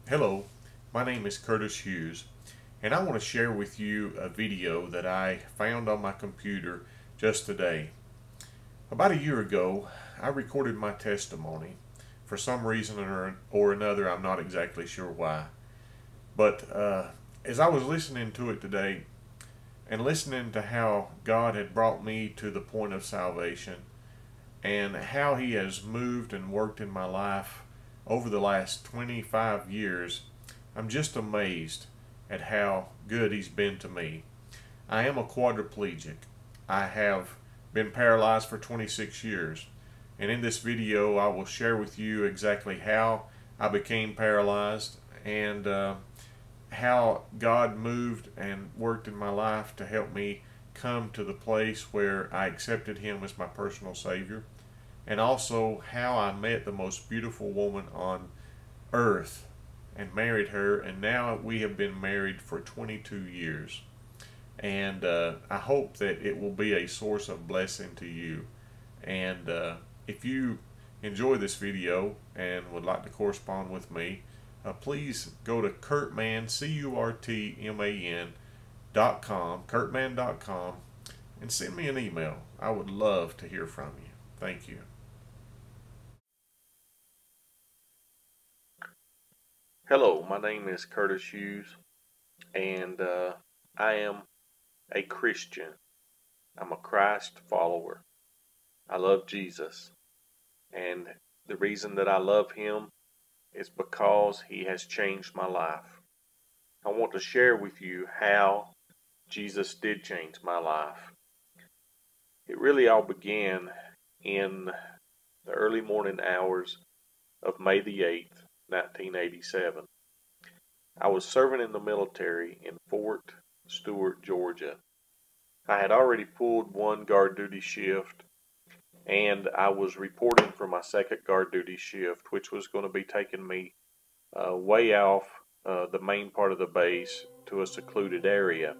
Hello, my name is Curtis Hughes, and I want to share with you a video that I found on my computer just today. About a year ago, I recorded my testimony. For some reason or another, I'm not exactly sure why. But as I was listening to it today and listening to how God had brought me to the point of salvation and how He has moved and worked in my life over the last 25 years, I'm just amazed at how good He's been to me. I am a quadriplegic. I have been paralyzed for 26 years. And in this video, I will share with you exactly how I became paralyzed and how God moved and worked in my life to help me come to the place where I accepted Him as my personal Savior, and also how I met the most beautiful woman on earth and married her, and now we have been married for 22 years. And I hope that it will be a source of blessing to you. And if you enjoy this video and would like to correspond with me, please go to Kurtman, Kurtman.com, and send me an email. I would love to hear from you. Thank you. Hello, my name is Curtis Hughes, and I am a Christian. I'm a Christ follower. I love Jesus, and the reason that I love Him is because He has changed my life. I want to share with you how Jesus did change my life. It really all began in the early morning hours of May the 8th, 1987. I was serving in the military in Fort Stewart, Georgia. I had already pulled one guard duty shift, and I was reporting for my second guard duty shift, which was going to be taking me way off the main part of the base to a secluded area.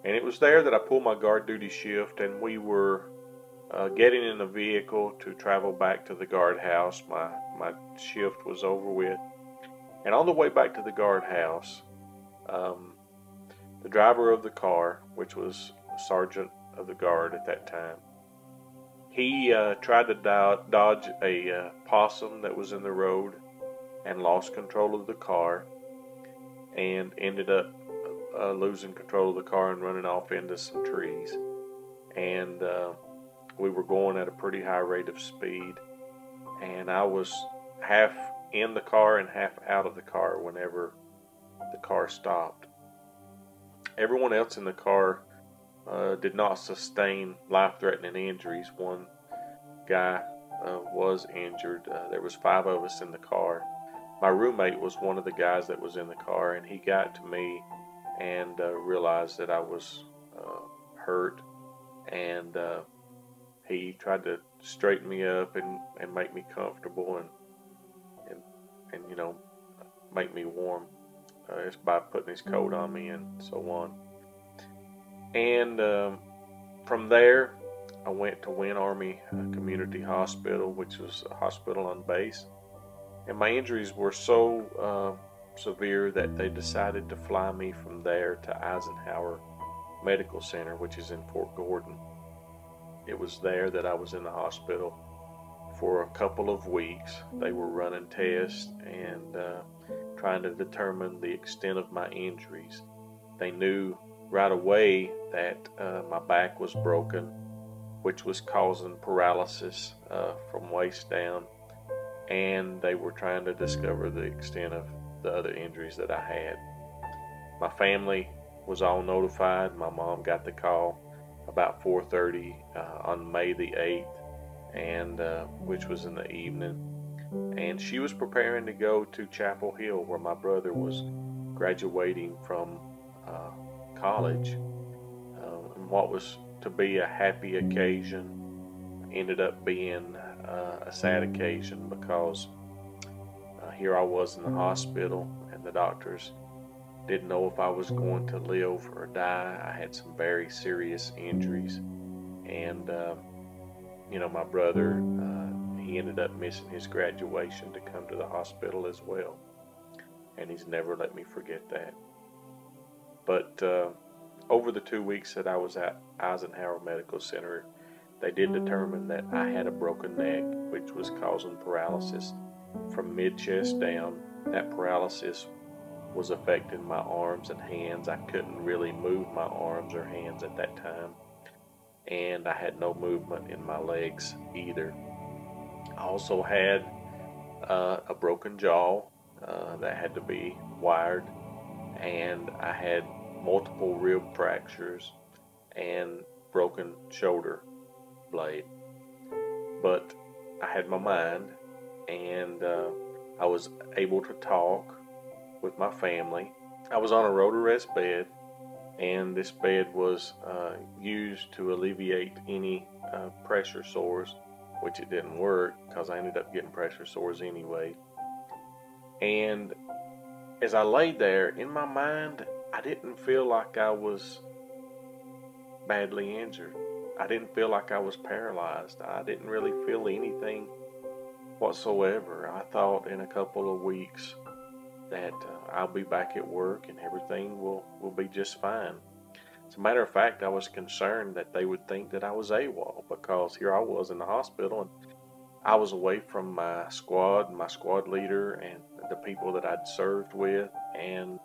And it was there that I pulled my guard duty shift, and we were getting in a vehicle to travel back to the guardhouse. My shift was over with. And on the way back to the guardhouse, the driver of the car, which was a sergeant of the guard at that time, he tried to dodge a possum that was in the road and lost control of the car and ended up losing control of the car and running off into some trees. And we were going at a pretty high rate of speed, and I was half in the car and half out of the car whenever the car stopped. Everyone else in the car did not sustain life-threatening injuries. One guy was injured. There was 5 of us in the car. My roommate was one of the guys that was in the car, and he got to me and realized that I was hurt, and he tried to straighten me up and make me comfortable and you know, make me warm just by putting his coat on me and so on. And from there, I went to Wynn Army Community Hospital, which was a hospital on base. And my injuries were so severe that they decided to fly me from there to Eisenhower Medical Center, which is in Fort Gordon. It was there that I was in the hospital for a couple of weeks. They were running tests and trying to determine the extent of my injuries. They knew right away that my back was broken, which was causing paralysis from waist down, and they were trying to discover the extent of the other injuries that I had. My family was all notified. My mom got the call about 4:30 on May the 8th, and which was in the evening, and she was preparing to go to Chapel Hill, where my brother was graduating from college. And what was to be a happy occasion ended up being a sad occasion, because here I was in the hospital, and the doctors didn't know if I was going to live or die. I had some very serious injuries, and you know, my brother, he ended up missing his graduation to come to the hospital as well. and he's never let me forget that. But over the 2 weeks that I was at Eisenhower Medical Center, they did determine that I had a broken neck, which was causing paralysis from mid-chest down. That paralysis was affecting my arms and hands. I couldn't really move my arms or hands at that time, and I had no movement in my legs either. I also had a broken jaw that had to be wired, and I had multiple rib fractures and broken shoulder blade. But I had my mind, and I was able to talk with my family. I was on a road arrest bed, and this bed was used to alleviate any pressure sores, which it didn't work because I ended up getting pressure sores anyway. And as I laid there, in my mind, I didn't feel like I was badly injured. I didn't feel like I was paralyzed. I didn't really feel anything whatsoever. I thought in a couple of weeks that I'll be back at work and everything will be just fine. As a matter of fact, I was concerned that they would think that I was AWOL, because here I was in the hospital and I was away from my squad leader, and the people that I'd served with, and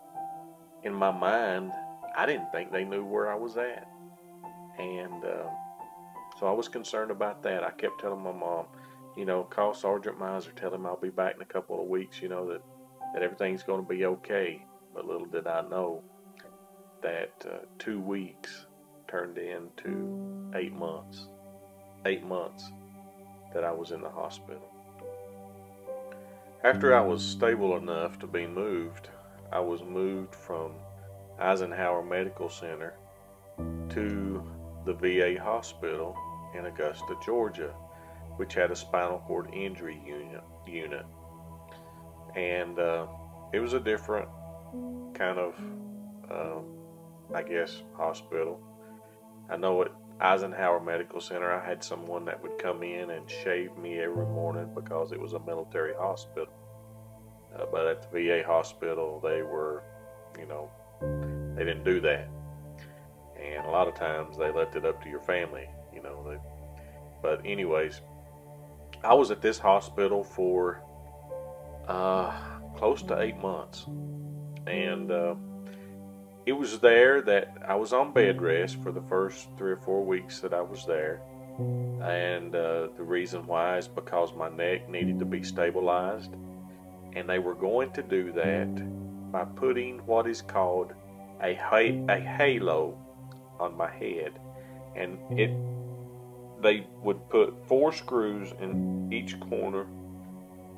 in my mind, I didn't think they knew where I was at. And so I was concerned about that. I kept telling my mom, call Sergeant Miser, tell him I'll be back in a couple of weeks, that everything's going to be okay. But little did I know that 2 weeks turned into 8 months. 8 months that I was in the hospital. After I was stable enough to be moved, I was moved from Eisenhower Medical Center to the VA hospital in Augusta, Georgia, which had a spinal cord injury unit. And it was a different kind of, hospital. I know at Eisenhower Medical Center, I had someone that would come in and shave me every morning because it was a military hospital. But at the VA hospital, they were, they didn't do that. And a lot of times they left it up to your family, But anyways, I was at this hospital for close to 8 months. And it was there that I was on bed rest for the first 3 or 4 weeks that I was there. And the reason why is because my neck needed to be stabilized. And they were going to do that by putting what is called a halo on my head. And they would put 4 screws in each corner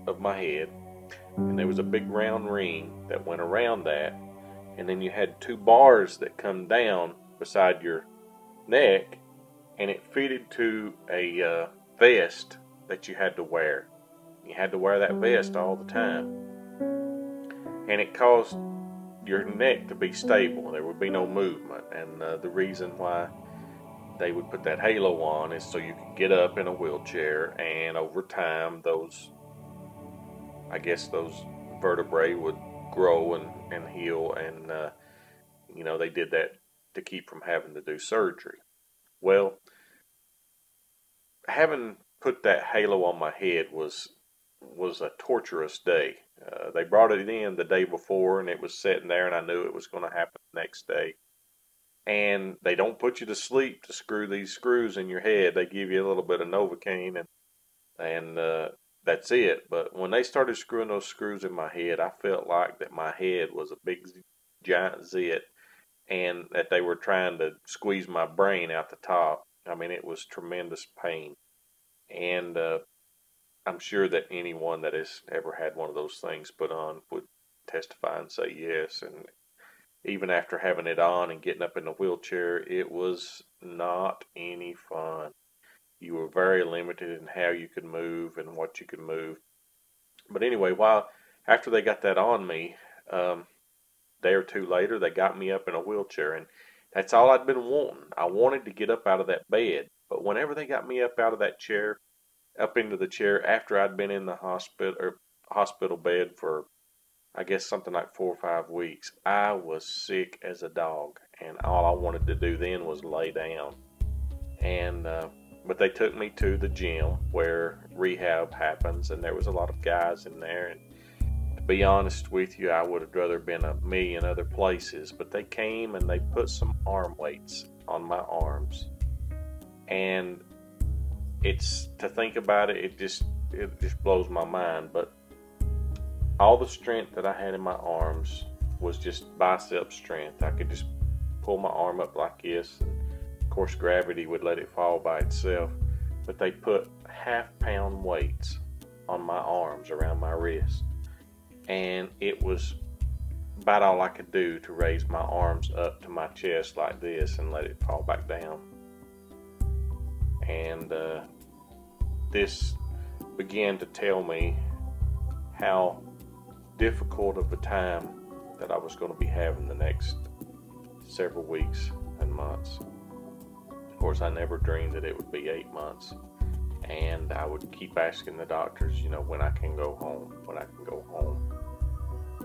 of my head. And there was a big round ring that went around that. And then you had 2 bars that come down beside your neck, and it fitted to a vest that you had to wear. You had to wear that vest all the time. And it caused your neck to be stable. There would be no movement. And the reason why they would put that halo on is so you could get up in a wheelchair, and over time those vertebrae would grow and heal, and they did that to keep from having to do surgery. Well, having put that halo on my head was a torturous day. They brought it in the day before, and it was sitting there, and I knew it was going to happen the next day. And they don't put you to sleep to screw these screws in your head. They give you a little bit of Novocaine, and that's it. But when they started screwing those screws in my head, I felt like that my head was a big giant zit, and that they were trying to squeeze my brain out the top. I mean, it was tremendous pain. And I'm sure that anyone that has ever had one of those things put on would testify and say yes. And even after having it on and getting up in the wheelchair, it was not any fun. You were very limited in how you could move and what you could move. But anyway, after they got that on me, a day or 2 later, they got me up in a wheelchair, and that's all I'd been wanting. I wanted to get up out of that bed, but whenever they got me up out of that chair, up into the chair, after I'd been in the hospital bed for I guess something like 4 or 5 weeks, I was sick as a dog, and all I wanted to do then was lay down. And but they took me to the gym where rehab happens, and there was a lot of guys in there. And to be honest with you, I would have rather been a million other places. But they came and they put some arm weights on my arms, and it's, to think about it, it just blows my mind. But all the strength that I had in my arms was just bicep strength. I could just pull my arm up like this, and of course gravity would let it fall by itself. But they put half-pound weights on my arms around my wrist, and it was about all I could do to raise my arms up to my chest like this and let it fall back down. And this began to tell me how difficult of a time that I was going to be having the next several weeks and months. Of course, I never dreamed that it would be 8 months. And I would keep asking the doctors, when I can go home, when I can go home.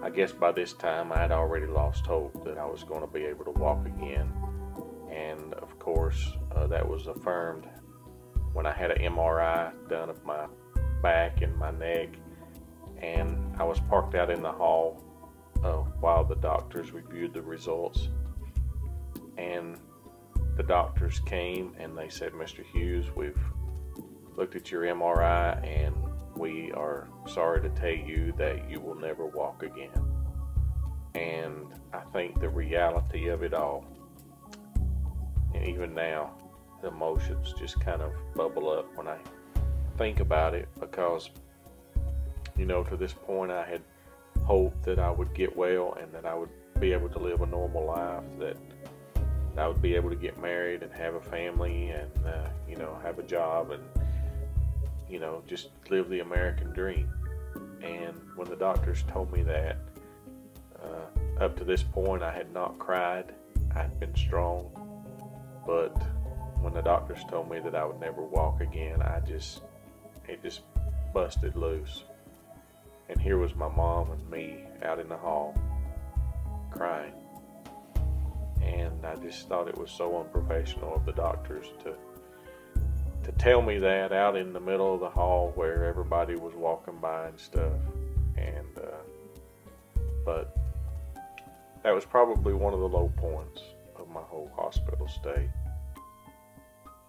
I guess by this time I had already lost hope that I was going to be able to walk again. And of course, that was affirmed when I had an MRI done of my back and my neck. And I was parked out in the hall while the doctors reviewed the results. And the doctors came and they said, "Mr. Hughes, we've looked at your MRI and we are sorry to tell you that you will never walk again." And I think the reality of it all, and even now, the emotions just kind of bubble up when I think about it, because to this point I had hoped that I would get well and that I would be able to live a normal life, that I would be able to get married and have a family and have a job and just live the American dream. And when the doctors told me that, up to this point I had not cried. I had been strong, but when the doctors told me that I would never walk again, it just busted loose. And here was my mom and me out in the hall crying. And I just thought it was so unprofessional of the doctors to tell me that out in the middle of the hall where everybody was walking by and stuff. And but that was probably one of the low points of my whole hospital stay.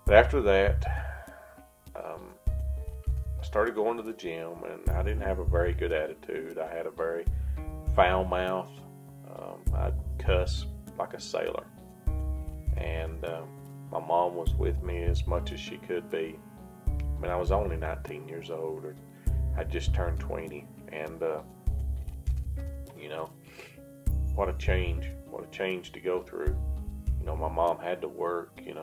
But after that, I started going to the gym, and I didn't have a very good attitude. I had a very foul mouth. I'd cuss like a sailor. And my mom was with me as much as she could be. I mean, I was only 19 years old, or I just turned 20, and what a change to go through. My mom had to work, and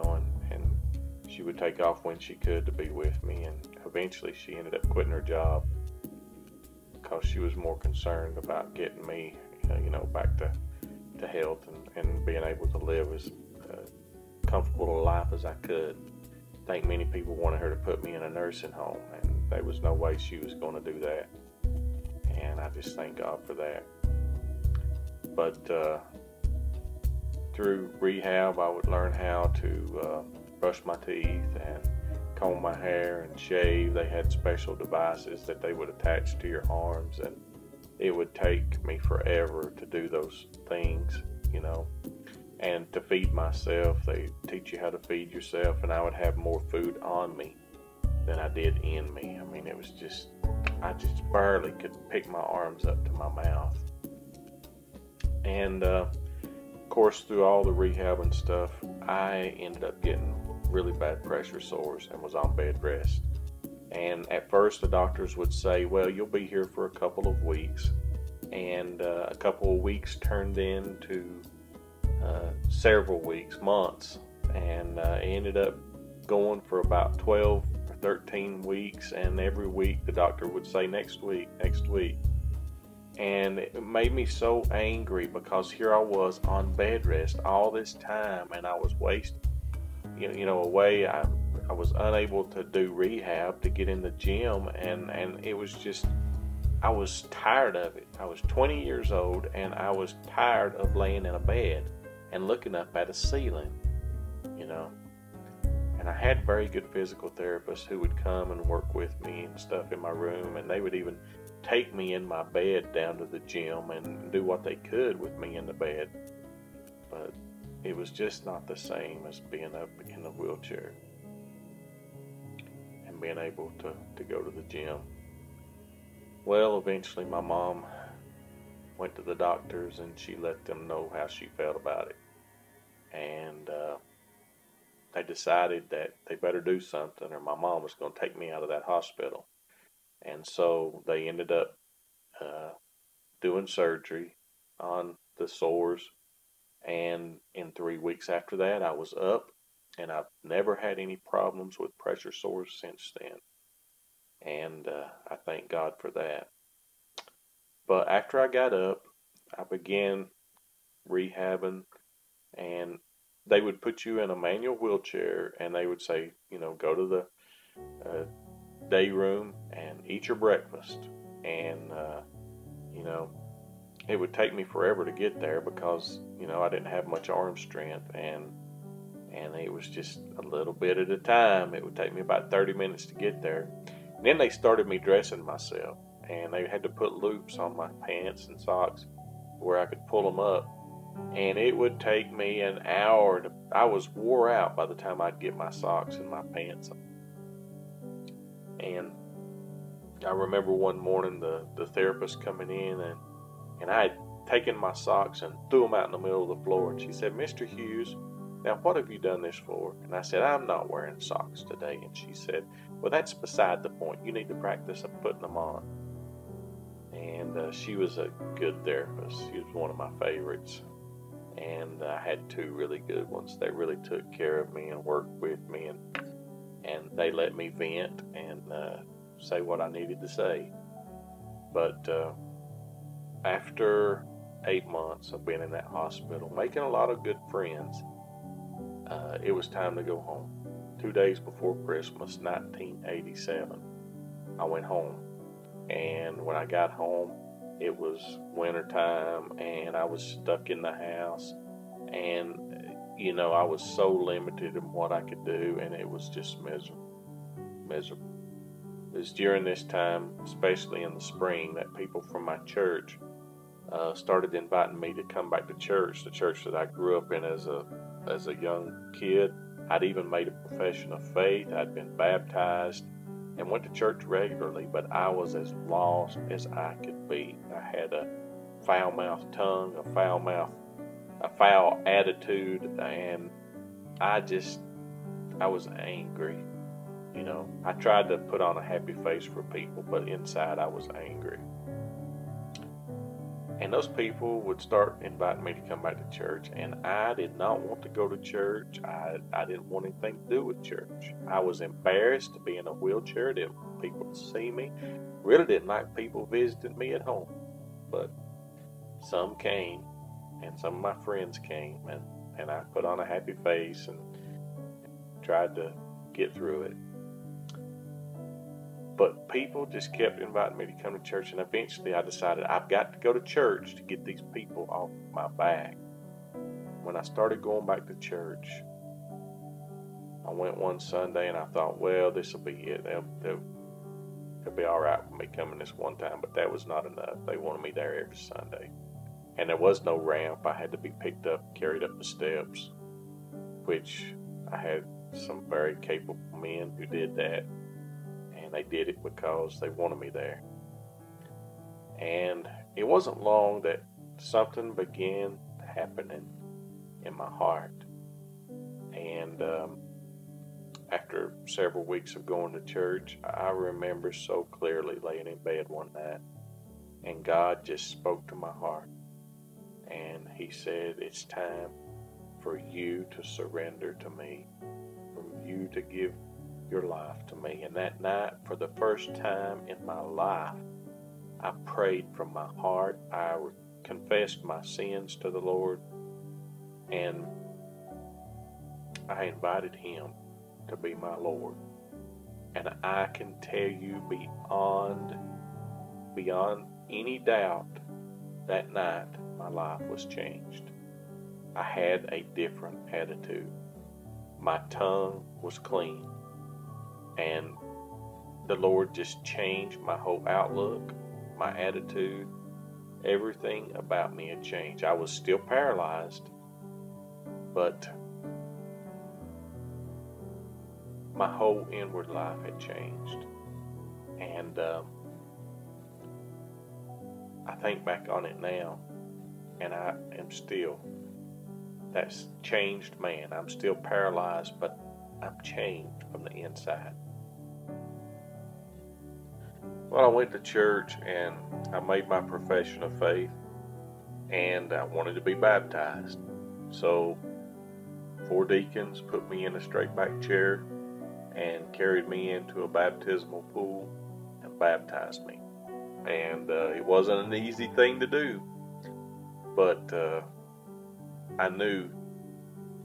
she would take off when she could to be with me, and eventually she ended up quitting her job because she was more concerned about getting me, back to health and being able to live as comfortable a life as I could. I think many people wanted her to put me in a nursing home, and there was no way she was going to do that. And I just thank God for that. But through rehab, I would learn how to brush my teeth and comb my hair and shave. They had special devices that they would attach to your arms, and it would take me forever to do those things, And to feed myself, they teach you how to feed yourself, and I would have more food on me than I did in me. I mean, it was just, I just barely could pick my arms up to my mouth. And of course, through all the rehab and stuff, I ended up getting really bad pressure sores and was on bed rest. And at first the doctors would say, "Well, you'll be here for a couple of weeks." And a couple of weeks turned into several weeks, months, and ended up going for about 12 or 13 weeks, and every week the doctor would say, next week. And it made me so angry, because here I was on bed rest all this time, and I was wasting, away. I was unable to do rehab, to get in the gym, and it was just I was tired of it. I was 20 years old, and I was tired of laying in a bed and looking up at a ceiling, you know. And I had very good physical therapists who would come and work with me and stuff in my room, and they would even take me in my bed down to the gym and do what they could with me in the bed. But it was just not the same as being up in a wheelchair and being able to go to the gym. Well, eventually my mom went to the doctors and she let them know how she felt about it. And they decided that they better do something or my mom was going to take me out of that hospital. And so they ended up doing surgery on the sores. And in 3 weeks after that, I was up, and I've never had any problems with pressure sores since then. And I thank God for that. But after I got up, I began rehabbing, and they would put you in a manual wheelchair, and they would say, go to the day room and eat your breakfast. And, it would take me forever to get there because, I didn't have much arm strength, and it was just a little bit at a time. It would take me about 30 minutes to get there. And then they started me dressing myself, and they had to put loops on my pants and socks where I could pull them up. And it would take me an hour I was wore out by the time I'd get my socks and my pants on. And I remember one morning the therapist coming in, and I had taken my socks and threw them out in the middle of the floor. And she said, "Mr. Hughes, now what have you done this for?" And I said, "I'm not wearing socks today." And she said, "Well, that's beside the point. You need to practice of putting them on." And she was a good therapist. She was one of my favorites. And I had two really good ones. They really took care of me and worked with me, and they let me vent and say what I needed to say. But after 8 months of being in that hospital, making a lot of good friends, it was time to go home. 2 days before Christmas, 1987, I went home. And when I got home, it was wintertime, and I was stuck in the house. And, I was so limited in what I could do, and it was just miserable. It was during this time, especially in the spring, that people from my church started inviting me to come back to church, the church that I grew up in as a young kid. I'd even made a profession of faith. I'd been baptized and went to church regularly, but I was as lost as I could be. I had a foul-mouthed tongue, a foul attitude, and I was angry. I tried to put on a happy face for people, but inside I was angry. And those people would start inviting me to come back to church, and I did not want to go to church. I didn't want anything to do with church. I was embarrassed to be in a wheelchair, didn't want people to see me. Really didn't like people visiting me at home. But some came, and some of my friends came, and I put on a happy face and tried to get through it. But people just kept inviting me to come to church, and eventually I decided I've got to go to church to get these people off my back. When I started going back to church, I went one Sunday and I thought, well, this will be it. They'll be all right with me coming this one time, but that was not enough. They wanted me there every Sunday. And there was no ramp. I had to be picked up, carried up the steps, which I had some very capable men who did that. And they did it because they wanted me there. And it wasn't long that something began happening in my heart. And after several weeks of going to church, I remember so clearly laying in bed one night, and God just spoke to my heart. And He said, "It's time for you to surrender to me, for you to give your life to me." And that night, for the first time in my life, I prayed from my heart. I confessed my sins to the Lord, and I invited Him to be my Lord. And I can tell you, beyond beyond any doubt, that night my life was changed. I had a different attitude. My tongue was clean, and the Lord just changed my whole outlook, my attitude. Everything about me had changed. I was still paralyzed, but my whole inward life had changed. And I think back on it now, and I am still that changed man. I'm still paralyzed, but I'm changed from the inside. Well, I went to church and I made my profession of faith, and I wanted to be baptized. So 4 deacons put me in a straight back chair and carried me into a baptismal pool and baptized me. And it wasn't an easy thing to do, but I knew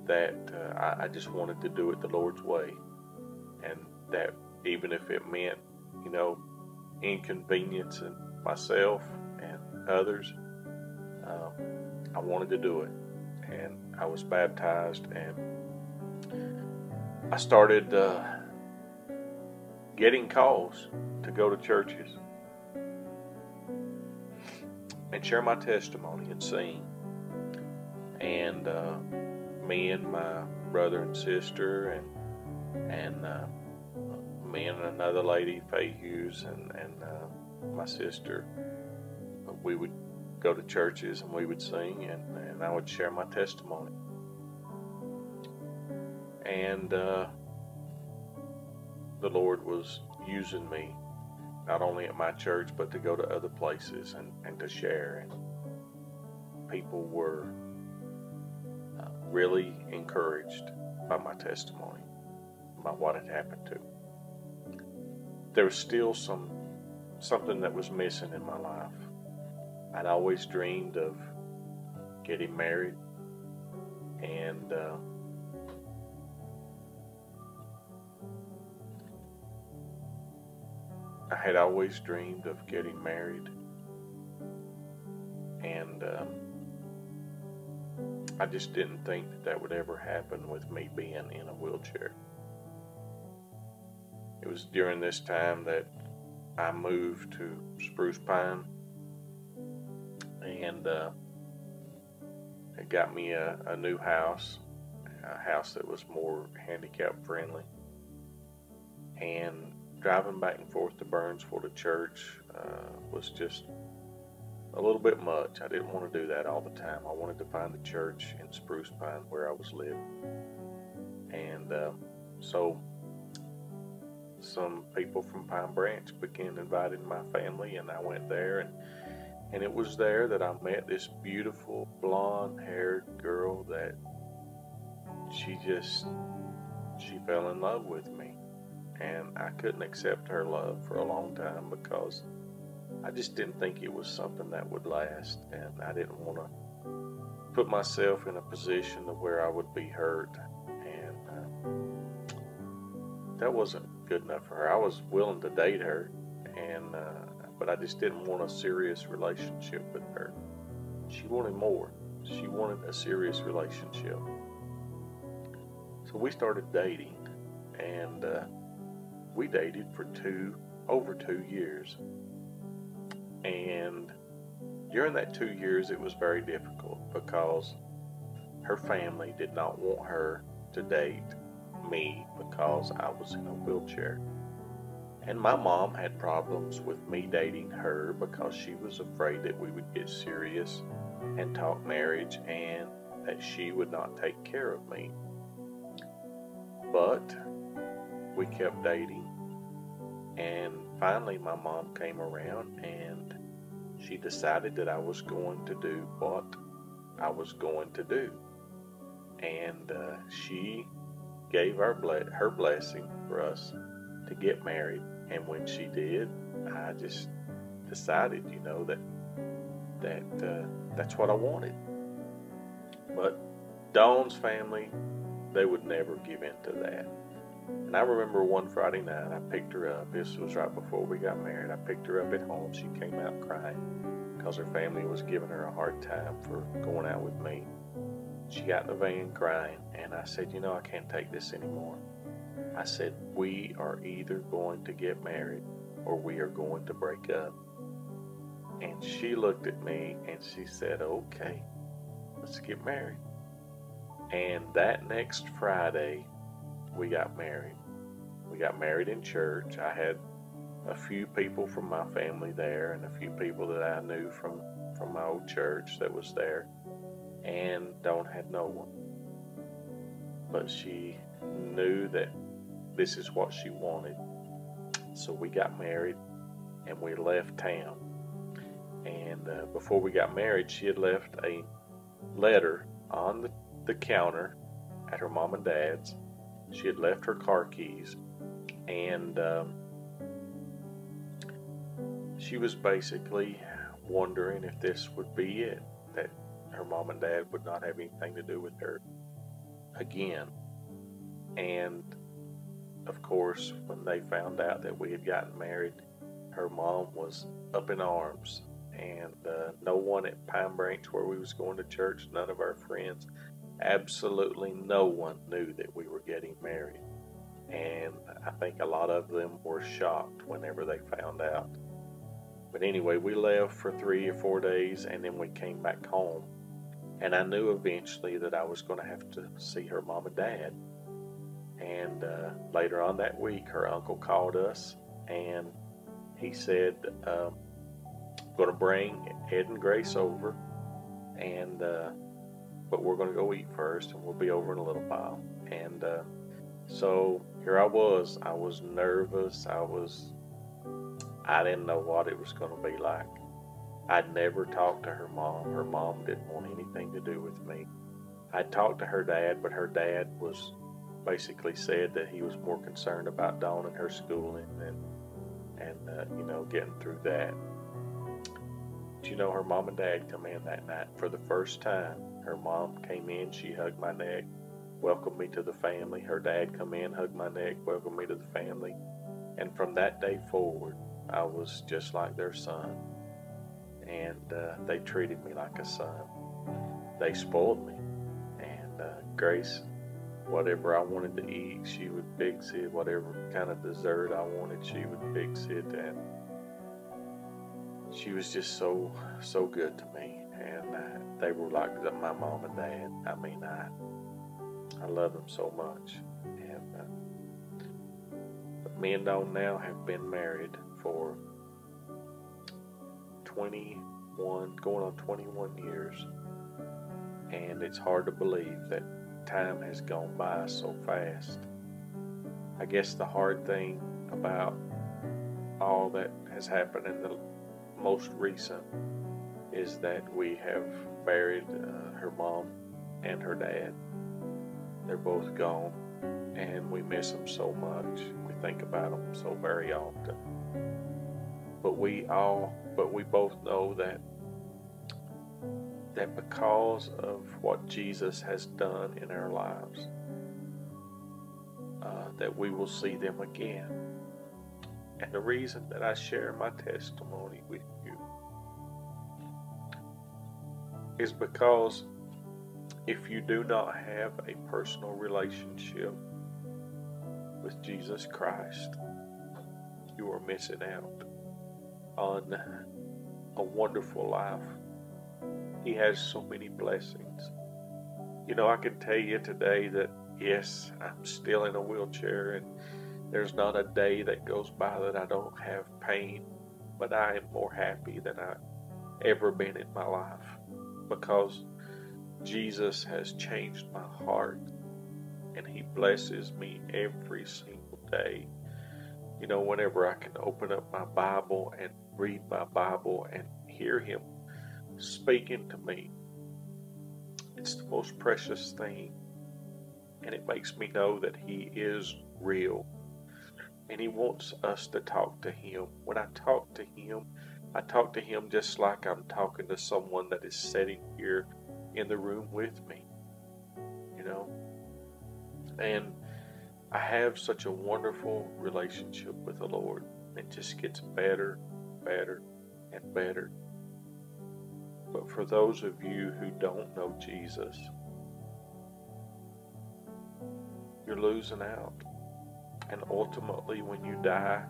that I just wanted to do it the Lord's way, and that even if it meant, inconveniencing myself and others, I wanted to do it. And I was baptized, and I started getting calls to go to churches and share my testimony and sing. And me and my brother and sister and me and another lady, Curtis Hughes, and my sister, we would go to churches and we would sing, and I would share my testimony. And the Lord was using me not only at my church, but to go to other places and to share. And people were really encouraged by my testimony, by what had happened to me. There was still something that was missing in my life. I'd always dreamed of getting married, and I had always dreamed of getting married, and I just didn't think that would ever happen with me being in a wheelchair. It was during this time that I moved to Spruce Pine, and it got me a new house, a house that was more handicap friendly. And driving back and forth to Burnsville to church was just a little bit much. I didn't want to do that all the time. I wanted to find a church in Spruce Pine where I was living. And so some people from Pine Branch began inviting my family, and I went there, and it was there that I met this beautiful blonde-haired girl that she fell in love with me. And I couldn't accept her love for a long time because I just didn't think it was something that would last, and I didn't want to put myself in a position of where I would be hurt, and that wasn't good enough for her. I was willing to date her, and but I just didn't want a serious relationship with her. She wanted more. She wanted a serious relationship. So we started dating, and we dated for over 2 years. And during that 2 years, it was very difficult because her family did not want her to date me because I was in a wheelchair. And my mom had problems with me dating her because she was afraid that we would get serious and talk marriage, and that she would not take care of me. But we kept dating, and finally my mom came around, and she decided that I was going to do what I was going to do. And she gave her blessing for us to get married. And when she did, I just decided, that's what I wanted. But Dawn's family, they would never give in to that. And I remember one Friday night, I picked her up. This was right before we got married. I picked her up at home. She came out crying because her family was giving her a hard time for going out with me. She got in the van crying, and I said, I can't take this anymore. I said, we are either going to get married or we are going to break up. And she looked at me and she said, okay, let's get married. And that next Friday, we got married. We got married in church. I had a few people from my family there and a few people that I knew from my old church that was there. And Dawn had no one. But she knew that this is what she wanted. So we got married and we left town. And before we got married, she had left a letter on the counter at her mom and dad's. She had left her car keys, and she was basically wondering if this would be it, that her mom and dad would not have anything to do with her again. And of course, when they found out that we had gotten married, her mom was up in arms, and no one at Pine Branch where we was going to church, none of our friends, absolutely no one knew that we were getting married. And I think a lot of them were shocked whenever they found out. But anyway, we left for 3 or 4 days, and then we came back home. And I knew eventually that I was going to have to see her mom and dad. And later on that week, her uncle called us, and he said, I'm going to bring Ed and Grace over, and but we're going to go eat first, and we'll be over in a little while. And so here I was nervous. I didn't know what it was going to be like. I'd never talked to her mom. Her mom didn't want anything to do with me. I talked to her dad, but her dad was basically said that he was more concerned about Dawn and her schooling and getting through that. But her mom and dad come in that night for the first time. Her mom came in, she hugged my neck, welcomed me to the family. Her dad come in, hugged my neck, welcomed me to the family. And from that day forward, I was just like their son. And they treated me like a son. They spoiled me. And Grace, whatever I wanted to eat, she would fix it. Whatever kind of dessert I wanted, she would fix it. And she was just so good to me. And they were like my mom and dad. I mean, I love them so much. And but me and Dawn now have been married for 21, going on 21 years. And it's hard to believe that time has gone by so fast. I guess the hard thing about all that has happened in the most recent is that we have buried her mom and her dad. They're both gone, and we miss them so much. We think about them so very often. But we both know that because of what Jesus has done in our lives, that we will see them again. And the reason that I share my testimony with you is because if you do not have a personal relationship with Jesus Christ, you are missing out on a wonderful life. He has so many blessings. I can tell you today that yes, I'm still in a wheelchair, and there's not a day that goes by that I don't have pain, but I am more happy than I've ever been in my life because Jesus has changed my heart, and He blesses me every single day. Whenever I can open up my Bible and read my Bible and hear Him speaking to me, it's the most precious thing. And it makes me know that He is real. And He wants us to talk to Him. When I talk to Him just like I'm talking to someone that is sitting here in the room with me. And I have such a wonderful relationship with the Lord. It just gets better, better, and better. But for those of you who don't know Jesus, you're losing out. And ultimately, when you die,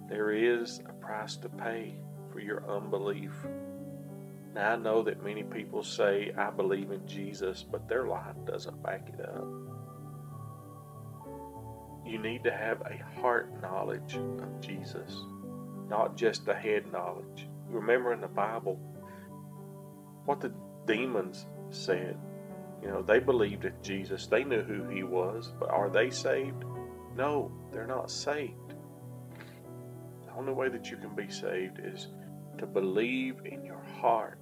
there is a price to pay for your unbelief. Now, I know that many people say, I believe in Jesus, but their life doesn't back it up. You need to have a heart knowledge of Jesus, not just a head knowledge. You remember in the Bible what the demons said. They believed in Jesus. They knew who he was, but are they saved? No, they're not saved. The only way that you can be saved is to believe in your heart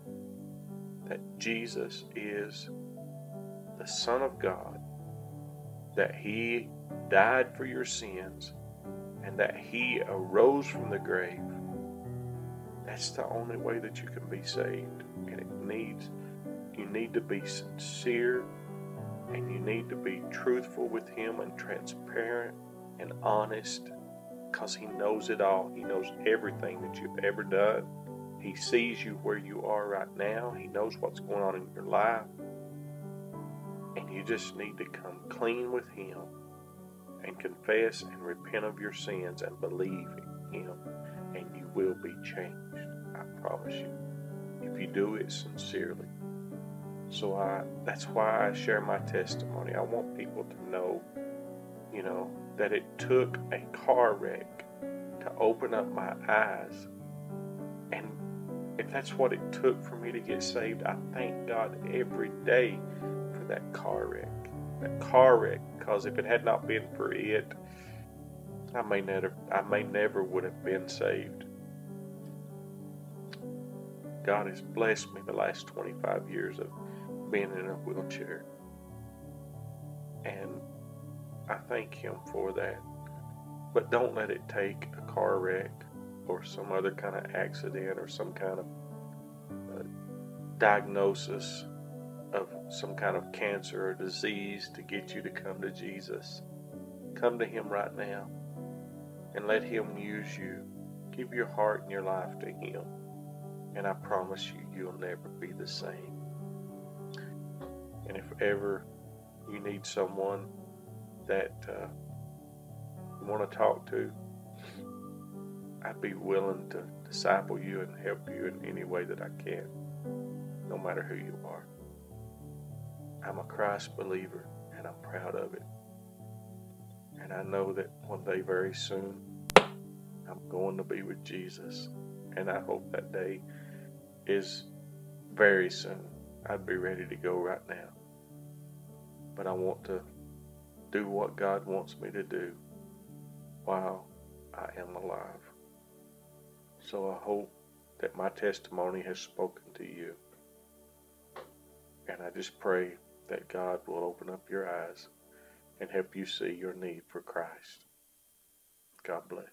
that Jesus is the Son of God, that he died for your sins, and that he arose from the grave. That's the only way that you can be saved. And you need to be sincere, and you need to be truthful with him and transparent and honest, because he knows it all. He knows everything that you've ever done. He sees you where you are right now. He knows what's going on in your life. And you just need to come clean with him and confess and repent of your sins and believe in him, and you will be changed. I promise you, if you do it sincerely. So that's why I share my testimony. I want people to know, that it took a car wreck to open up my eyes. And if that's what it took for me to get saved, I thank God every day for that car wreck. That car wreck, because if it had not been for it, I may never would have been saved. God has blessed me the last 25 years of being in a wheelchair. And I thank him for that. But don't let it take a car wreck or some other kind of accident or some kind of diagnosis of some kind of cancer or disease to get you to come to Jesus. Come to him right now and let him use you. Give your heart and your life to him. And I promise you, you'll never be the same. And if ever you need someone that you want to talk to, I'd be willing to disciple you and help you in any way that I can, no matter who you are. I'm a Christ believer, and I'm proud of it. And I know that one day very soon, I'm going to be with Jesus. And I hope that day is very soon. I'd be ready to go right now. But I want to do what God wants me to do while I am alive. So I hope that my testimony has spoken to you. And I just pray that God will open up your eyes and help you see your need for Christ. God bless.